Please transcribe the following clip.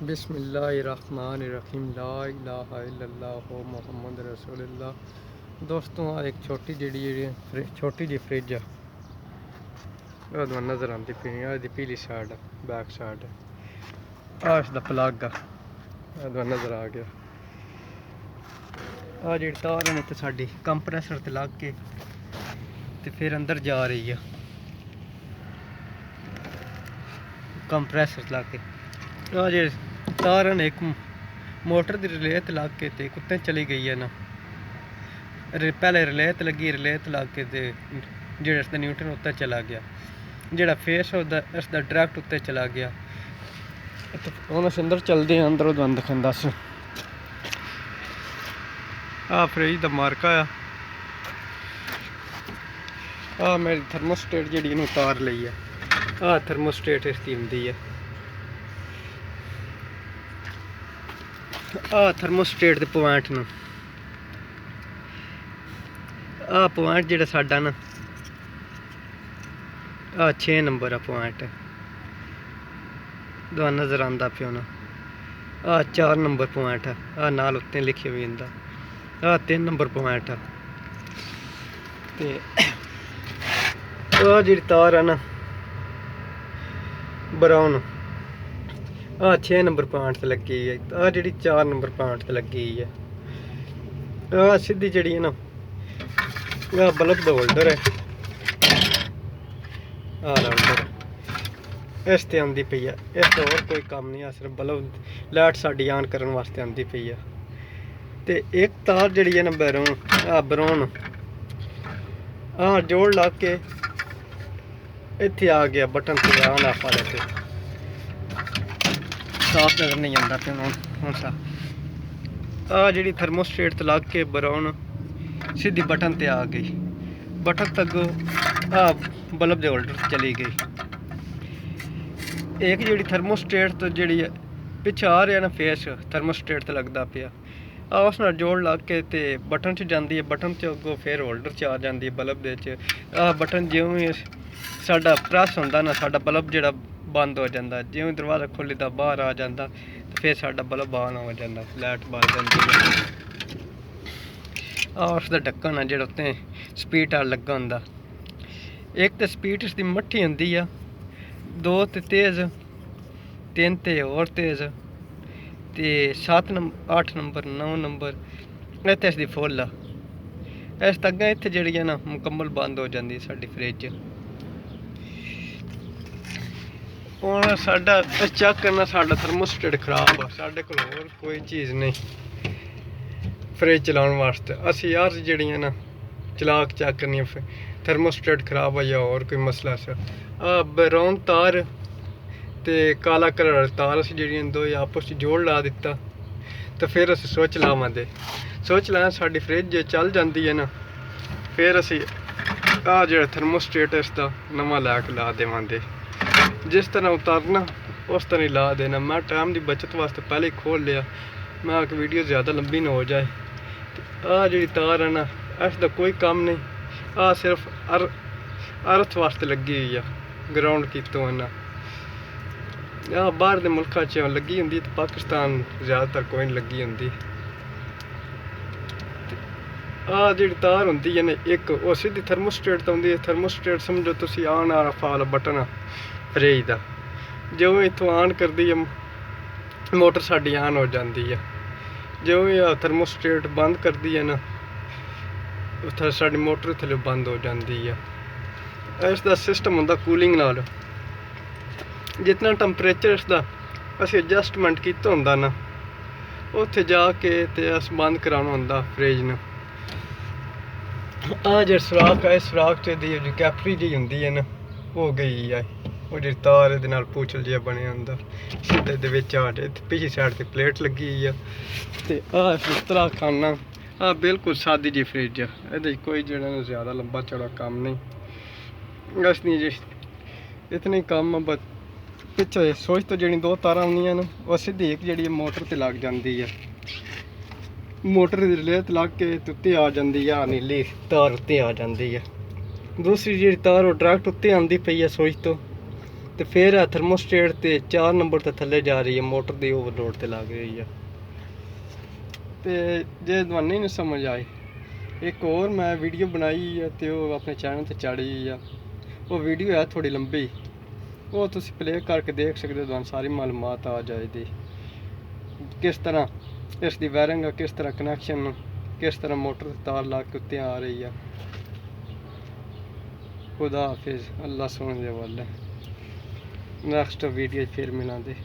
बिस्मिल्लाहिर्रहमानिर्रहीम ला इलाहा इल्लल्लाह मुहम्मद रसूलुल्लाह। दोस्तों आ एक छोटी छोटी जी फ्रिज नज़र आती पी पीली साइड बैक साइड इसका प्लग नज़र आ गया। आ जी तार ने तो साड़ी कंप्रेसर ते लग के ते फिर अंदर जा रही है कंप्रेसर लग के। आ जी तार ने एक मोटर की रिलेत लग के ते कुत्ते चली गई है ना। पहले रिलेत लगी रिलेत लग के ते जेड़ा इसका न्यूट्रन उत्ते चला गया, जेड़ा फेस इसका डायरैक्ट उत्ते चला गया। हम अस अंदर चलते हैं, अंदर बंद दिखांदा दस आ फ्रिज का मार्का आ मेरी थर्मोस्टेट जी तार ली है। आ थर्मोस्टेट इसकी आती है। आ थर्मोस्टेट के पॉइंट न आ पॉइंट जो साडा ना आ 6 नंबर आ पॉइंट दवा नज़र आता पियो ना। आ 4 नंबर पॉइंट है, आ नाल उत्ते लिखे हुए इंदा। आ 3 नंबर पॉइंट है ते आ जी तार है ना ब्राउन आ 6 नंबर पॉइंट से लगी है। आ जी 4 नंबर पॉइंट से लगी है। आ सीधी जी है ना आ बल्ब का होल्डर है। आ होल्डर इस ते आंदी पई है, इस तो और कोई काम नहीं है, सिर्फ बल्ब लाइट साड़ी ऑन करने वास्ते आंदी पई है। ते एक तार जी है ना ब्राउन आ जोड़ ला के इत्थे आ गया बटन से ऑन ऑफ वाले पे साफ नजर नहीं आता पे हूँ सा। आ जी थर्मोस्टेट तो लग के ब्राउन सीधी बटन ते आ गई, बटन तक आ बल्ब के होल्डर चली गई। एक जी थर्मोस्टेट तो जी पिछे आ रहा ना फेस थर्मोस्टेट तो लगता पिया आ उस नाल जोड़ लग के ते बटन च जाती है, बटन च अगों फिर होल्डर च आ जाती है बल्ब दे आ बटन ज्यों ही साडा प्रेस होंदा ना साडा बल्ब जिहड़ा बंद हो जाता, ज्यों ही दरवाज़ा खुलदा बाहर आ जाता फिर साडा बल्ब ऑन हो जाता, लाइट बल जाती है। आ उसका ढक्कन है जिहड़ा उत्ते स्पीड आल लगा होंदा। एक तो स्पीड इसकी मट्ठी होंदी आ, 2 ते तेज़, 3 ते और तेज़ ते 7 नंबर 8 नंबर 9 नंबर इत्थे इसकी फुल आ। इस तो अग्गें इत्थे जिहड़ी है ना मुकम्मल बंद हो जाती साडी फ्रिज। हुण साडा चेक करना साडा थर्मोस्टेट खराब आ, साडे कोल होर कोई चीज़ नहीं फ्रिज चलाने वास्ते। असी यार जिहड़ी है ना चला के चेक करनी थर्मोस्टेट खराब है या और कोई मसला सा। ब्राउन तार ते काला कलर तार असी जिहड़ियां दो आपस च जोड़ ला दिता तो फिर अस स्विच लावांगे, स्विच लाया साडी फ्रिज चल जाती है ना, फिर असी आ जो थर्मोस्टेट इसका नवा लैके ला देवांगे। जिस तरह उतारना उस तरह ही ला देना। मैं टाइम की बचत वास्ते पहले ही खोल लिया, मैं आके वीडियो ज़्यादा लंबी ना हो जाए। आ जी तार है ना इसका कोई काम नहीं, आ सिर्फ अर्थ वास्ते लगी हुई है, ग्राउंड की तो है ना। बाहर के मुल्कों च लगी होंगी तो पाकिस्तान ज़्यादातर कोई नहीं लगी होंगी। आ जी तार होंगी है ना एक वो सीधी थर्मोस्टेट तो होंगी। थर्मोस्टेट समझो तुम ऑन ऑफ वाला बटन फ्रिज का, जो इतों ऑन कर दी है मोटर साड़ी ऑन हो जाती है, जो थर्मोस्टेट बंद कर दी है ना साड़ी मोटर थले बंद हो जाती है। इसका सिस्टम होंदा कूलिंग नाल, जितना टैंपरेचर इसका असी एडजस्टमेंट किया होंदा ना उत्थे जाके ते अस बंद कराना होंदा फ्रिज ने। आ जो सुराख है इस सुराख च दी जो कैपरी जी होंदी है ना हो गई है, वो जी तार दे नाल पूछल जिहा बने होंदा सीधे दे विच आ जाए। पिछली साइड ते प्लेट लगी हुई है ते आ इस तरह खाना। आ बिल्कुल सादी जी फ्रिज है, ये कोई जो ज़्यादा लंबा चौड़ा काम नहीं, इसनी जी इतने काम है। बस पिछले सोच तो जी 2 तारा आउंदियां न वो सीधी एक जी मोटर ते लग जाती है, मोटर की रिलेत लग के उत्ते आ जाती है, नीली तार उत्ते आ जाती है। दूसरी जी तार वो डायरैक्ट उत्ते आंदी पई है सोच तो ਤੇ ਫਿਰ ਆ ਥਰਮੋਸਟੇਟ ਤੇ 4 ਨੰਬਰ ਤੇ ਥੱਲੇ ਜਾ ਰਹੀ ਹੈ, ਮੋਟਰ ਦੀ ਓਵਰਲੋਡ ਤੇ ਲੱਗ ਰਹੀ ਆ। ਤੇ ਜੇ ਤੁਹਾਨੂੰ ਨਹੀਂ ਸਮਝ ਆਏ, ਇੱਕ ਹੋਰ ਮੈਂ ਵੀਡੀਓ ਬਣਾਈ ਆ ਤੇ ਉਹ ਆਪਣੇ ਚੈਨਲ ਤੇ ਚਾੜੀ ਆ। ਉਹ ਵੀਡੀਓ ਹੈ ਥੋੜੀ ਲੰਬੀ, ਉਹ ਤੁਸੀਂ ਪਲੇ ਕਰਕੇ ਦੇਖ ਸਕਦੇ ਹੋ, ਤੁਹਾਨੂੰ ਸਾਰੀ ਮਾਲੂਮਾਤ ਆ ਜਾਏਗੀ ਕਿਸ ਤਰ੍ਹਾਂ ਇਸ ਦੀ ਵਾਇਰਿੰਗ ਆ, ਕਿਸ ਤਰ੍ਹਾਂ ਕਨੈਕਸ਼ਨ, ਕਿਸ ਤਰ੍ਹਾਂ ਮੋਟਰ ਤੇ ਤਾਰ ਲਾ ਕੇ ਉੱਤੇ ਆ ਰਹੀ ਆ। खुदा हाफिज़, अल्लाह सुन दे वाले। नेक्स्ट वीडियो फिर मिलांगे।